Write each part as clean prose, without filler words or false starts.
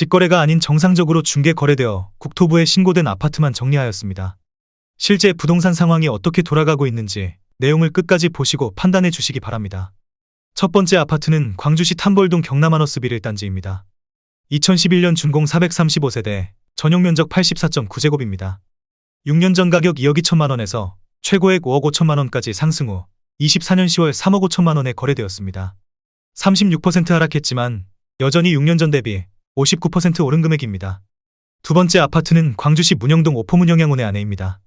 직거래가 아닌 정상적으로 중개 거래되어 국토부에 신고된 아파트만 정리하였습니다. 실제 부동산 상황이 어떻게 돌아가고 있는지 내용을 끝까지 보시고 판단해 주시기 바랍니다. 첫 번째 아파트는 광주시 탐벌동 경남하너스 빌 1단지입니다. 2011년 준공 435세대, 전용 면적 84.9제곱입니다. 6년 전 가격 2억 2천만 원에서 최고액 5억 5천만 원까지 상승 후 24년 10월 3억 5천만 원에 거래되었습니다. 36% 하락했지만 여전히 6년 전 대비 59% 오른 금액입니다. 두 번째 아파트는 광주시 문영동 오포문 영양원의 아내입니다.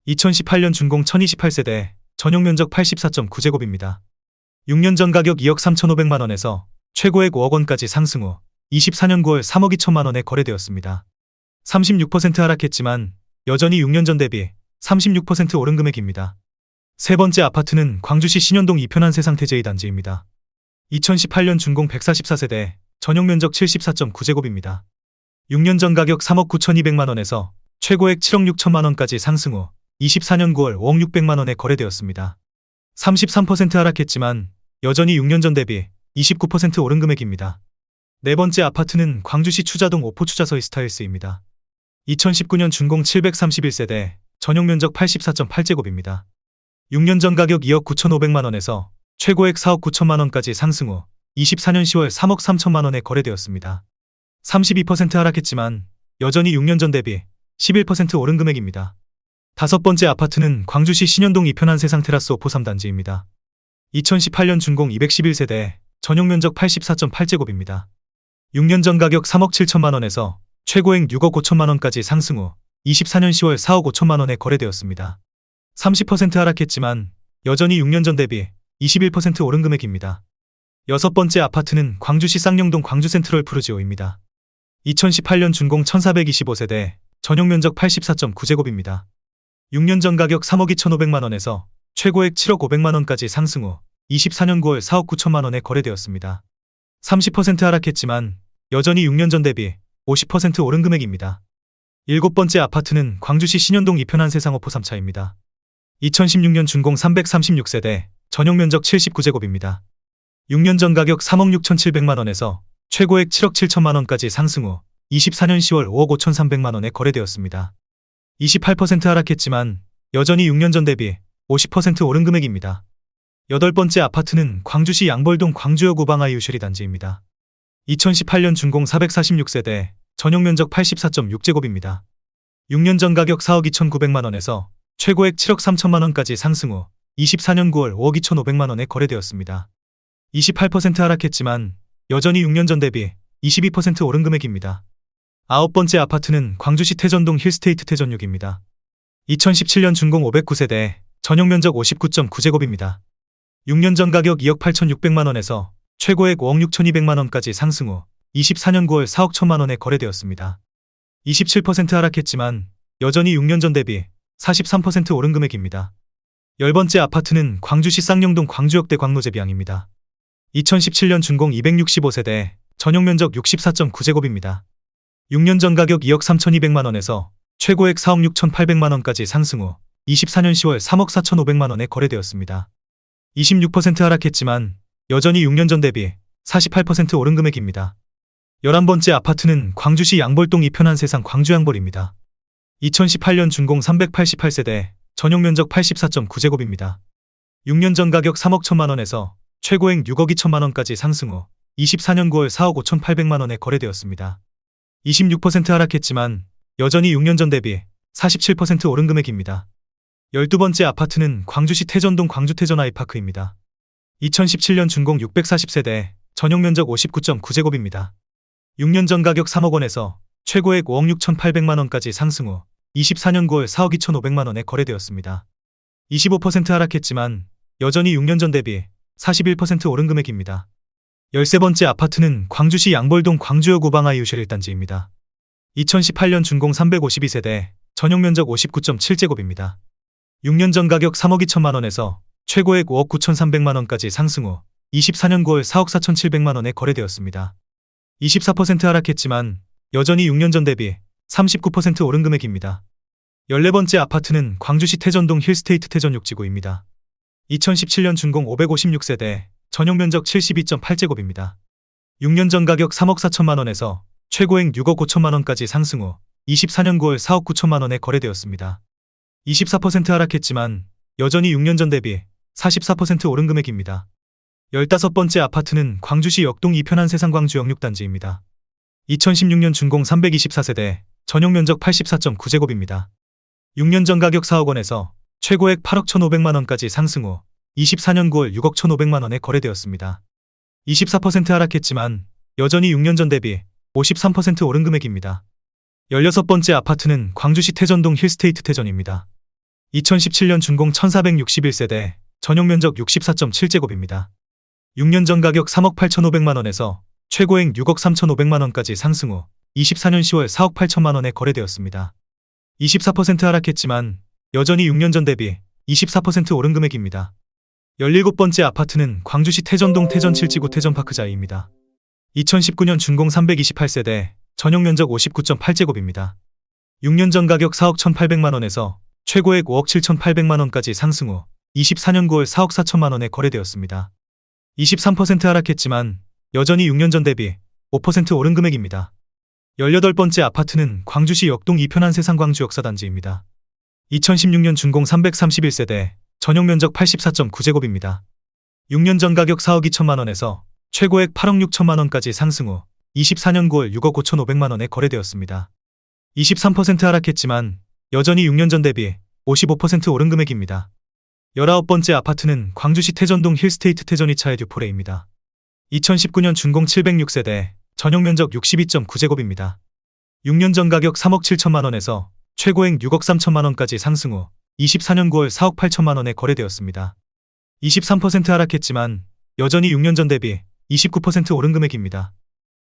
2018년 준공 1028세대, 전용 면적 84.9제곱입니다. 6년 전 가격 2억 3,500만 원에서 최고액 5억 원까지 상승 후 24년 9월 3억 2천만 원에 거래되었습니다. 36% 하락했지만 여전히 6년 전 대비 36% 오른 금액입니다. 세 번째 아파트는 광주시 신현동 이편한 세상태제이 단지입니다. 2018년 준공 144세대, 전용 면적 74.9제곱입니다. 6년 전 가격 3억 9,200만 원에서 최고액 7억 6천만 원까지 상승 후 24년 9월 5억 600만 원에 거래되었습니다. 33% 하락했지만 여전히 6년 전 대비 29% 오른 금액입니다. 네 번째 아파트는 광주시 추자동 오포추자서이 스타일스입니다. 2019년 준공 731세대, 전용 면적 84.8제곱입니다. 6년 전 가격 2억 9,500만 원에서 최고액 4억 9천만 원까지 상승 후 24년 10월 3억 3천만 원에 거래되었습니다. 32% 하락했지만 여전히 6년 전 대비 11% 오른 금액입니다. 다섯 번째 아파트는 광주시 신현동 이편한 세상 테라스 오포 3단지입니다. 2018년 준공 211세대, 전용 면적 84.8제곱입니다. 6년 전 가격 3억 7천만 원에서 최고액 6억 5천만 원까지 상승 후 24년 10월 4억 5천만 원에 거래되었습니다. 30% 하락했지만 여전히 6년 전 대비 21% 오른 금액입니다. 여섯 번째 아파트는 광주시 쌍용동 광주센트럴 푸르지오입니다. 2018년 준공 1425세대, 전용 면적 84.9제곱입니다. 6년 전 가격 3억 2,500만 원에서 최고액 7억 500만 원까지 상승 후 24년 9월 4억 9천만 원에 거래되었습니다. 30% 하락했지만 여전히 6년 전 대비 50% 오른 금액입니다. 일곱 번째 아파트는 광주시 신현동 이편한 세상 오포 3차입니다. 2016년 준공 336세대, 전용 면적 79제곱입니다. 6년 전 가격 3억 6,700만 원에서 최고액 7억 7천만 원까지 상승 후 24년 10월 5억 5,300만 원에 거래되었습니다. 28% 하락했지만 여전히 6년 전 대비 50% 오른 금액입니다. 여덟 번째 아파트는 광주시 양벌동 광주역 우방아 유쉐리 단지입니다. 2018년 준공 446세대, 전용 면적 84.6제곱입니다. 6년 전 가격 4억 2,900만 원에서 최고액 7억 3천만 원까지 상승 후 24년 9월 5억 2,500만 원에 거래되었습니다. 28% 하락했지만 여전히 6년 전 대비 22% 오른 금액입니다. 아홉 번째 아파트는 광주시 태전동 힐스테이트 태전역입니다. 2017년 준공 509세대, 전용 면적 59.9제곱입니다. 6년 전 가격 2억 8,600만 원에서 최고액 5억 6,200만 원까지 상승 후 24년 9월 4억 1천만 원에 거래되었습니다. 27% 하락했지만 여전히 6년 전 대비 43% 오른 금액입니다. 열 번째 아파트는 광주시 쌍용동 광주역대 광로제비양입니다. 2017년 준공 265세대, 전용 면적 64.9제곱입니다. 6년 전 가격 2억 3,200만 원에서 최고액 4억 6,800만 원까지 상승 후 24년 10월 3억 4,500만 원에 거래되었습니다. 26% 하락했지만 여전히 6년 전 대비 48% 오른 금액입니다. 11번째 아파트는 광주시 양벌동 이편한 세상 광주양벌입니다. 2018년 준공 388세대, 전용 면적 84.9제곱입니다. 6년 전 가격 3억 1천만 원에서 최고액 6억 2천만 원까지 상승 후 24년 9월 4억 5,800만 원에 거래되었습니다. 26% 하락했지만 여전히 6년 전 대비 47% 오른 금액입니다. 12번째 아파트는 광주시 태전동 광주태전 아이파크입니다. 2017년 준공 640세대, 전용 면적 59.9제곱입니다. 6년 전 가격 3억 원에서 최고액 5억 6,800만 원까지 상승 후 24년 9월 4억 2,500만 원에 거래되었습니다. 25% 하락했지만 여전히 6년 전 대비 41% 오른 금액입니다. 13번째 아파트는 광주시 양벌동 광주역 우방아 유쉐리 1단지입니다. 2018년 준공 352세대, 전용 면적 59.7제곱입니다. 6년 전 가격 3억 2천만 원에서 최고액 5억 9,300만 원까지 상승 후 24년 9월 4억 4,700만 원에 거래되었습니다. 24% 하락했지만 여전히 6년 전 대비 39% 오른 금액입니다. 14번째 아파트는 광주시 태전동 힐스테이트 태전육지구입니다. 2017년 준공 556세대, 전용 면적 72.8제곱입니다. 6년 전 가격 3억 4천만 원에서 최고액 6억 5천만 원까지 상승 후 24년 9월 4억 9천만 원에 거래되었습니다. 24% 하락했지만 여전히 6년 전 대비 44% 오른 금액입니다. 15번째 아파트는 광주시 역동 이편한 세상광주 영육단지입니다. 2016년 준공 324세대, 전용 면적 84.9제곱입니다. 6년 전 가격 4억 원에서 최고액 8억 1,500만 원까지 상승 후 24년 9월 6억 1,500만 원에 거래되었습니다. 24% 하락했지만 여전히 6년 전 대비 53% 오른 금액입니다. 16번째 아파트는 광주시 태전동 힐스테이트 태전입니다. 2017년 준공 1461세대, 전용 면적 64.7제곱입니다. 6년 전 가격 3억 8,500만 원에서 최고액 6억 3,500만 원까지 상승 후 24년 10월 4억 8천만 원에 거래되었습니다. 24% 하락했지만 여전히 6년 전 대비 24% 오른 금액입니다. 17번째 아파트는 광주시 태전동 태전 7지구 태전파크자이입니다. 2019년 준공 328세대, 전용 면적 59.8제곱입니다. 6년 전 가격 4억 1,800만 원에서 최고액 5억 7,800만 원까지 상승 후 24년 9월 4억 4천만 원에 거래되었습니다. 23% 하락했지만 여전히 6년 전 대비 5% 오른 금액입니다. 18번째 아파트는 광주시 역동 이편한 세상광주 역사단지입니다. 2016년 준공 331세대, 전용 면적 84.9제곱입니다. 6년 전 가격 4억 2천만 원에서 최고액 8억 6천만 원까지 상승 후 24년 9월 6억 5,500만 원에 거래되었습니다. 23% 하락했지만 여전히 6년 전 대비 55% 오른 금액입니다. 19번째 아파트는 광주시 태전동 힐스테이트 태전 2차의 듀포레입니다. 2019년 준공 706세대, 전용 면적 62.9제곱입니다. 6년 전 가격 3억 7천만 원에서 최고액 6억 3천만 원까지 상승 후 24년 9월 4억 8천만 원에 거래되었습니다. 23% 하락했지만 여전히 6년 전 대비 29% 오른 금액입니다.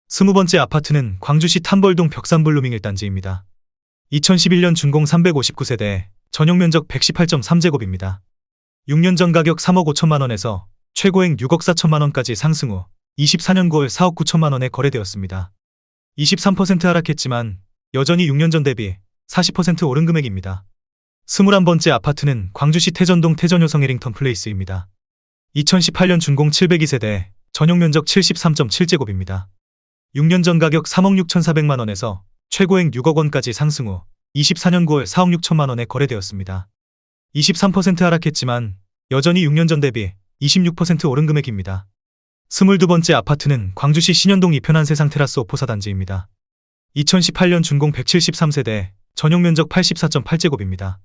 20번째 아파트는 광주시 탐벌동 벽산블루밍 1단지입니다. 2011년 준공 359세대, 전용 면적 118.3제곱입니다. 6년 전 가격 3억 5천만 원에서 최고액 6억 4천만 원까지 상승 후 24년 9월 4억 9천만 원에 거래되었습니다. 23% 하락했지만 여전히 6년 전 대비 40% 오른 금액입니다. 21번째 아파트는 광주시 태전동 태전효성 해링턴 플레이스입니다. 2018년 준공 702세대, 전용 면적 73.7제곱입니다. 6년 전 가격 3억 6,400만 원에서 최고액 6억 원까지 상승 후 24년 9월 4억 6천만 원에 거래되었습니다. 23% 하락했지만 여전히 6년 전 대비 26% 오른 금액입니다. 22번째 아파트는 광주시 신현동 이편한 세상 테라스 오포사단지입니다. 2018년 준공 173세대, 전용 면적 84.8제곱입니다.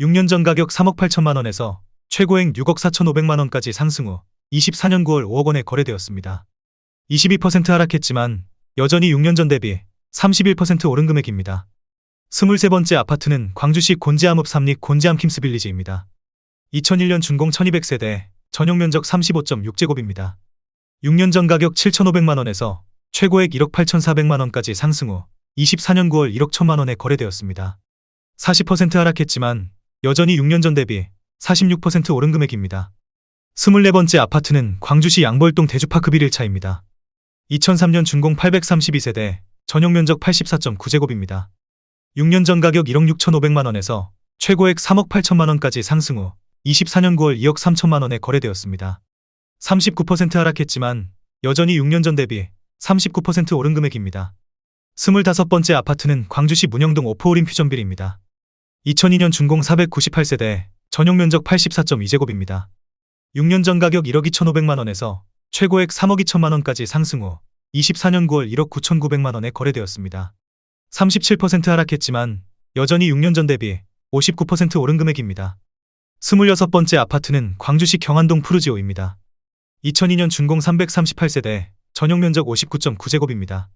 6년 전 가격 3억 8천만 원에서 최고액 6억 4,500만 원까지 상승 후 24년 9월 5억 원에 거래되었습니다. 22% 하락했지만 여전히 6년 전 대비 31% 오른 금액입니다. 23번째 아파트는 광주시 곤지암읍 삼립 곤지암 킴스빌리지입니다. 2001년 준공 1200세대, 전용 면적 35.6제곱입니다. 6년 전 가격 7,500만 원에서 최고액 1억 8,400만 원까지 상승 후 24년 9월 1억 1천만 원에 거래되었습니다. 40% 하락했지만 여전히 6년 전 대비 46% 오른 금액입니다. 24번째 아파트는 광주시 양벌동 대주파크 빌 1차입니다. 2003년 준공 832세대, 전용 면적 84.9제곱입니다. 6년 전 가격 1억 6,500만 원에서 최고액 3억 8천만 원까지 상승 후 24년 9월 2억 3천만 원에 거래되었습니다. 39% 하락했지만 여전히 6년 전 대비 39% 오른 금액입니다. 25번째 아파트는 광주시 문영동 오포올인 퓨전빌입니다. 2002년 준공 498세대, 전용 면적 84.2제곱입니다. 6년 전 가격 1억 2,500만 원에서 최고액 3억 2천만 원까지 상승 후 24년 9월 1억 9,900만 원에 거래되었습니다. 37% 하락했지만 여전히 6년 전 대비 59% 오른 금액입니다. 26번째 아파트는 광주시 경안동 푸르지오입니다. 2002년 준공 338세대, 전용 면적 59.9제곱입니다.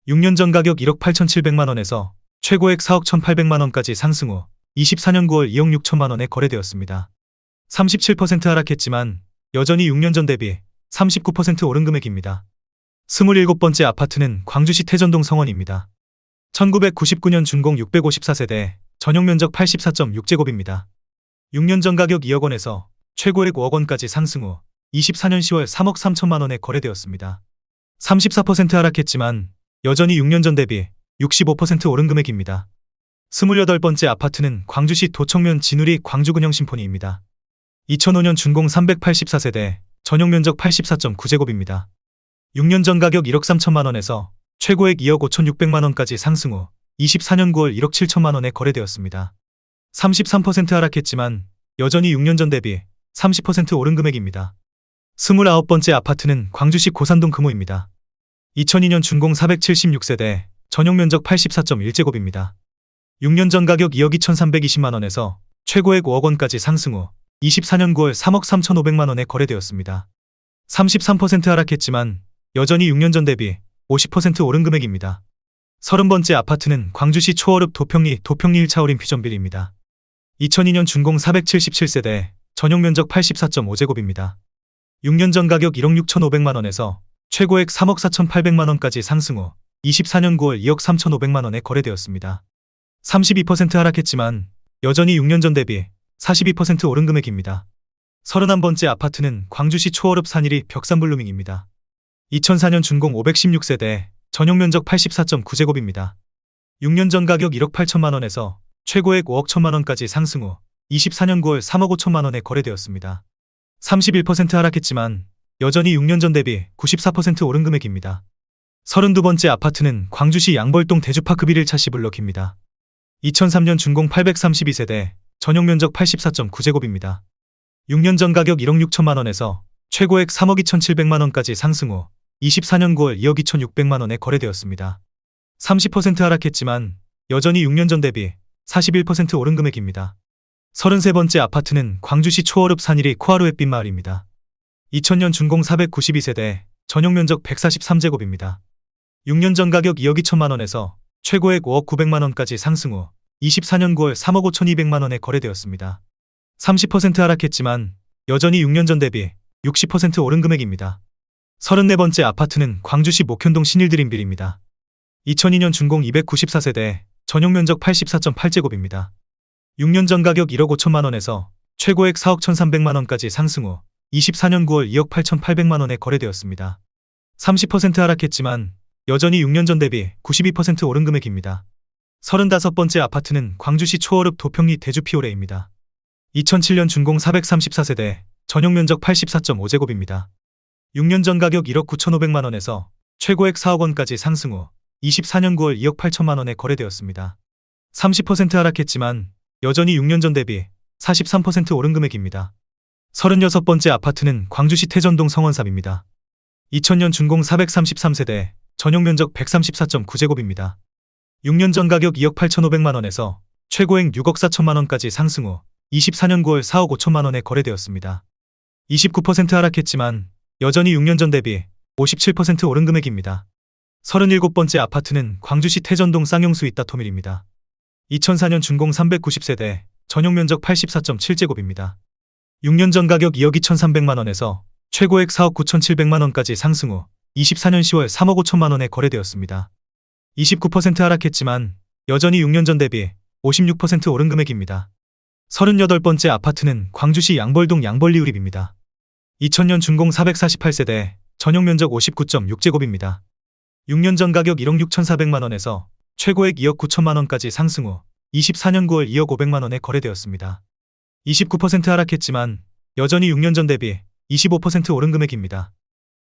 6년 전 가격 1억 8,700만 원에서 최고액 4억 1,800만 원까지 상승 후 24년 9월 2억 6천만 원에 거래되었습니다. 37% 하락했지만 여전히 6년 전 대비 39% 오른 금액입니다. 27번째 아파트는 광주시 태전동 성원입니다. 1999년 준공 654세대, 전용 면적 84.6제곱입니다. 6년 전 가격 2억 원에서 최고액 5억 원까지 상승 후 24년 10월 3억 3천만 원에 거래되었습니다. 34% 하락했지만 여전히 6년 전 대비 65% 오른 금액입니다. 28번째 아파트는 광주시 도청면 진우리 광주근영 심포니입니다. 2005년 준공 384세대, 전용 면적 84.9제곱입니다. 6년 전 가격 1억 3천만 원에서 최고액 2억 5,600만 원까지 상승 후 24년 9월 1억 7천만 원에 거래되었습니다. 33% 하락했지만 여전히 6년 전 대비 30% 오른 금액입니다. 29번째 아파트는 광주시 고산동 금호입니다. 2002년 준공 476세대, 전용 면적 84.1제곱입니다. 6년 전 가격 2억 2,320만 원에서 최고액 5억 원까지 상승 후 24년 9월 3억 3,500만 원에 거래되었습니다. 33% 하락했지만 여전히 6년 전 대비 50% 오른 금액입니다. 30번째 아파트는 광주시 초월읍 도평리 1차 올인 퓨전빌입니다. 2002년 준공 477세대, 전용 면적 84.5제곱입니다. 6년 전 가격 1억 6,500만 원에서 최고액 3억 4,800만 원까지 상승 후 24년 9월 2억 3,500만 원에 거래되었습니다. 32% 하락했지만 여전히 6년 전 대비 42% 오른 금액입니다. 31번째 아파트는 광주시 초월읍 산일이 벽산블루밍입니다. 2004년 준공 516세대, 전용 면적 84.9제곱입니다. 6년 전 가격 1억 8천만 원에서 최고액 5억 1천만 원까지 상승 후 24년 9월 3억 5천만 원에 거래되었습니다. 31% 하락했지만 여전히 6년 전 대비 94% 오른 금액입니다. 32번째 아파트는 광주시 양벌동 대주파크 1차 C블럭입니다. 2003년 준공 832세대, 전용 면적 84.9제곱입니다. 6년 전 가격 1억 6천만 원에서 최고액 3억 2,700만 원까지 상승 후 24년 9월 2억 2,600만 원에 거래되었습니다. 30% 하락했지만 여전히 6년 전 대비 41% 오른 금액입니다. 33번째 아파트는 광주시 초월읍 산일이 코하루 햇빛 마을입니다. 2000년 준공 492세대, 전용 면적 143제곱입니다. 6년 전 가격 2억 2천만 원에서 최고액 5억 900만 원까지 상승 후 24년 9월 3억 5,200만 원에 거래되었습니다. 30% 하락했지만 여전히 6년 전 대비 60% 오른 금액입니다. 34번째 아파트는 광주시 목현동 신일드림빌입니다. 2002년 준공 294세대, 전용 면적 84.8제곱입니다. 6년 전 가격 1억 5천만 원에서 최고액 4억 1,300만 원까지 상승 후 24년 9월 2억 8,800만 원에 거래되었습니다. 30% 하락했지만 여전히 6년 전 대비 92% 오른 금액입니다. 35번째 아파트는 광주시 초월읍 도평리 대주피오레입니다. 2007년 준공 434세대, 전용 면적 84.5제곱입니다. 6년 전 가격 1억 9,500만 원에서 최고액 4억 원까지 상승 후 24년 9월 2억 8천만 원에 거래되었습니다. 30% 하락했지만 여전히 6년 전 대비 43% 오른 금액입니다. 36번째 아파트는 광주시 태전동 성원삼입니다. 2000년 준공 433세대, 전용 면적 134.9제곱입니다. 6년 전 가격 2억 8,500만 원에서 최고액 6억 4천만 원까지 상승 후 24년 9월 4억 5천만 원에 거래되었습니다. 29% 하락했지만 여전히 6년 전 대비 57% 오른 금액입니다. 37번째 아파트는 광주시 태전동 쌍용수 이따토밀입니다. 2004년 준공 390세대, 전용 면적 84.7제곱입니다. 6년 전 가격 2억 2,300만 원에서 최고액 4억 9,700만 원까지 상승 후 24년 10월 3억 5천만 원에 거래되었습니다. 29% 하락했지만 여전히 6년 전 대비 56% 오른 금액입니다. 38번째 아파트는 광주시 양벌동 양벌리우립입니다. 2000년 준공 448세대, 전용 면적 59.6제곱입니다. 6년 전 가격 1억 6,400만 원에서 최고액 2억 9천만 원까지 상승 후 24년 9월 2억 500만 원에 거래되었습니다. 29% 하락했지만 여전히 6년 전 대비 25% 오른 금액입니다.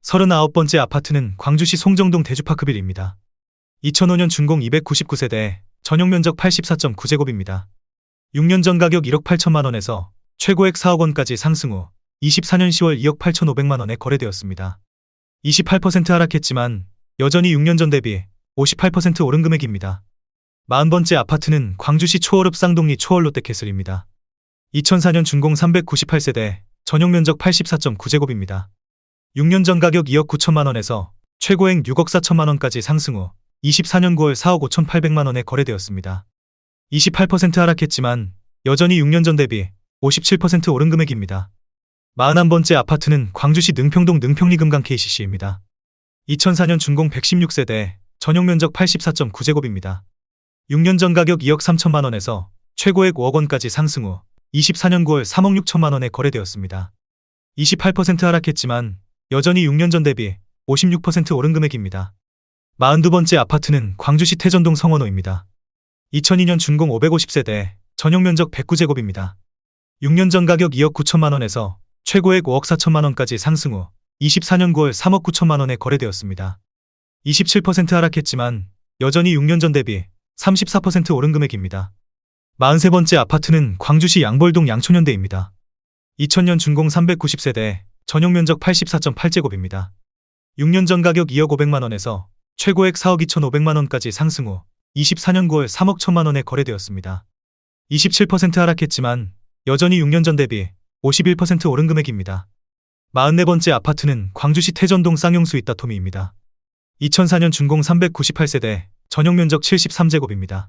39번째 아파트는 광주시 송정동 대주파크빌입니다. 2005년 준공 299세대, 전용 면적 84.9제곱입니다. 6년 전 가격 1억 8천만 원에서 최고액 4억 원까지 상승 후 24년 10월 2억 8,500만 원에 거래되었습니다. 28% 하락했지만 여전히 6년 전 대비 58% 오른 금액입니다. 40번째 아파트는 광주시 초월읍 쌍동리 초월 롯데캐슬입니다. 2004년 준공 398세대, 전용 면적 84.9제곱입니다. 6년 전 가격 2억 9천만 원에서 최고액 6억 4천만 원까지 상승 후 24년 9월 4억 5,800만 원에 거래되었습니다. 28% 하락했지만 여전히 6년 전 대비 57% 오른 금액입니다. 41번째 아파트는 광주시 능평동 능평리 금강 KCC입니다. 2004년 준공 116세대, 전용 면적 84.9제곱입니다. 6년 전 가격 2억 3천만 원에서 최고액 5억 원까지 상승 후 24년 9월 3억 6천만 원에 거래되었습니다. 28% 하락했지만 여전히 6년 전 대비 56% 오른 금액입니다. 42번째 아파트는 광주시 태전동 성원호입니다. 2002년 준공 550세대, 전용 면적 109제곱입니다. 6년 전 가격 2억 9천만 원에서 최고액 5억 4천만 원까지 상승 후 24년 9월 3억 9천만 원에 거래되었습니다. 27% 하락했지만 여전히 6년 전 대비 34% 오른 금액입니다. 43번째 아파트는 광주시 양벌동 양촌현대입니다. 2000년 준공 390세대, 전용 면적 84.8제곱입니다. 6년 전 가격 2억 500만 원에서 최고액 4억 2,500만 원까지 상승 후 24년 9월 3억 1천만 원에 거래되었습니다. 27% 하락했지만 여전히 6년 전 대비 51% 오른 금액입니다. 44번째 아파트는 광주시 태전동 쌍용수 이따토미입니다. 2004년 준공 398세대, 전용 면적 73제곱입니다.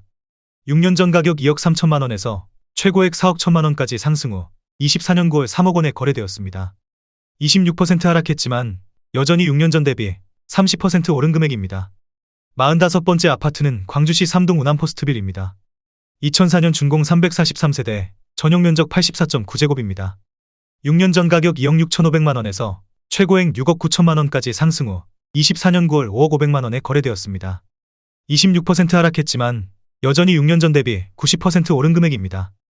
6년 전 가격 2억 3천만 원에서 최고액 4억 1천만 원까지 상승 후 24년 9월 3억 원에 거래되었습니다. 26% 하락했지만 여전히 6년 전 대비 30% 오른 금액입니다. 45번째 아파트는 광주시 삼동 우남포스트빌입니다. 2004년 준공 343세대, 전용 면적 84.9제곱입니다. 6년 전 가격 2억 6,500만 원에서 최고액 6억 9천만 원까지 상승 후 24년 9월 5억 500만 원에 거래되었습니다. 26% 하락했지만 여전히 6년 전 대비 90% 오른 금액입니다.